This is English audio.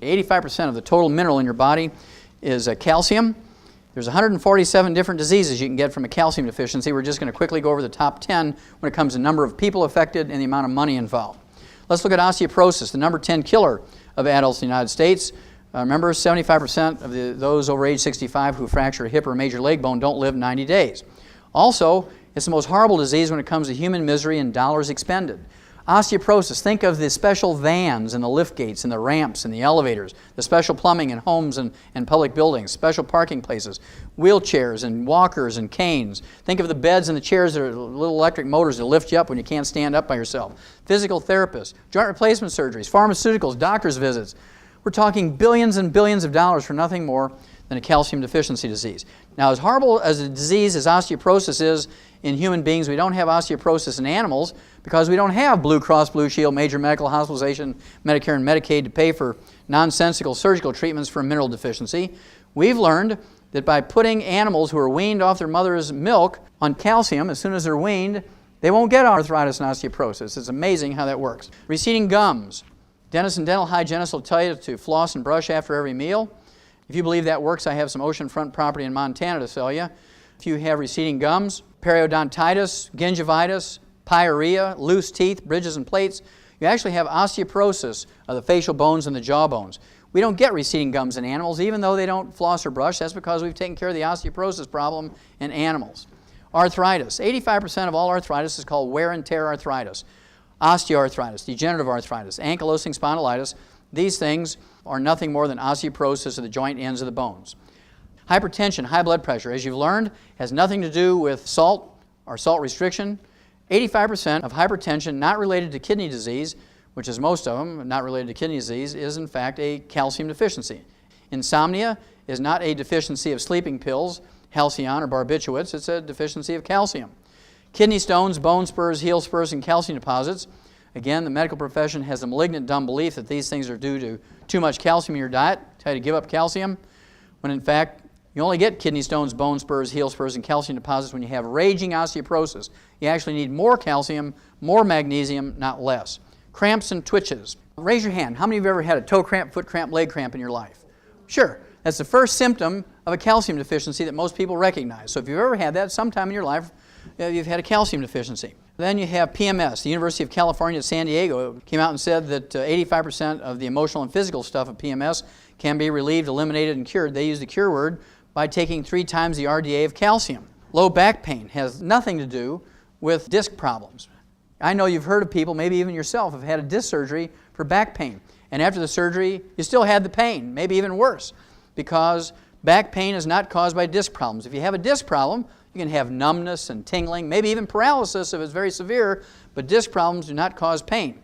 85% of the total mineral in your body is calcium. There's 147 different diseases you can get from a calcium deficiency. We're just going to quickly go over the top 10 when it comes to number of people affected and the amount of money involved. Let's look at osteoporosis, the number 10 killer of adults in the United States. Remember, 75% of those over age 65 who fracture a hip or a major leg bone don't live 90 days. Also, it's the most horrible disease when it comes to human misery and dollars expended. Osteoporosis, think of the special vans and the lift gates and the ramps and the elevators, the special plumbing in homes and public buildings, special parking places, wheelchairs and walkers and canes. Think of the beds and the chairs that are little electric motors that lift you up when you can't stand up by yourself. Physical therapists, joint replacement surgeries, pharmaceuticals, doctor's visits. We're talking billions and billions of dollars for nothing more than a calcium deficiency disease. Now, as horrible as a disease as osteoporosis is in human beings, we don't have osteoporosis in animals because we don't have Blue Cross Blue Shield, major medical hospitalization, Medicare and Medicaid to pay for nonsensical surgical treatments for a mineral deficiency. We've learned that by putting animals who are weaned off their mother's milk on calcium, as soon as they're weaned, they won't get arthritis and osteoporosis. It's amazing how that works. Receding gums. Dentists and dental hygienists will tell you to floss and brush after every meal. If you believe that works, I have some oceanfront property in Montana to sell you. If you have receding gums, periodontitis, gingivitis, pyorrhea, loose teeth, bridges and plates, you actually have osteoporosis of the facial bones and the jaw bones. We don't get receding gums in animals, even though they don't floss or brush. That's because we've taken care of the osteoporosis problem in animals. Arthritis. 85% of all arthritis is called wear and tear arthritis. Osteoarthritis, degenerative arthritis, ankylosing spondylitis, these things are nothing more than osteoporosis of the joint ends of the bones. Hypertension, high blood pressure, as you've learned, has nothing to do with salt or salt restriction. 85% of hypertension not related to kidney disease, which is most of them, not related to kidney disease, is in fact a calcium deficiency. Insomnia is not a deficiency of sleeping pills, Halcion or barbiturates, it's a deficiency of calcium. Kidney stones, bone spurs, heel spurs, and calcium deposits. Again, the medical profession has a malignant dumb belief that these things are due to too much calcium in your diet, tell you to give up calcium, when in fact you only get kidney stones, bone spurs, heel spurs, and calcium deposits when you have raging osteoporosis. You actually need more calcium, more magnesium, not less. Cramps and twitches. Raise your hand. How many of you have ever had a toe cramp, foot cramp, leg cramp in your life? Sure. That's the first symptom of a calcium deficiency that most people recognize. So if you've ever had that sometime in your life, you've had a calcium deficiency. Then you have PMS. The University of California at San Diego came out and said that 85% of the emotional and physical stuff of PMS can be relieved, eliminated, and cured. They use the cure word by taking 3 times the RDA of calcium. Low back pain has nothing to do with disc problems. I know you've heard of people, maybe even yourself, have had a disc surgery for back pain. And after the surgery, you still had the pain, maybe even worse, because back pain is not caused by disc problems. If you have a disc problem, you can have numbness and tingling, maybe even paralysis if it's very severe, but disc problems do not cause pain.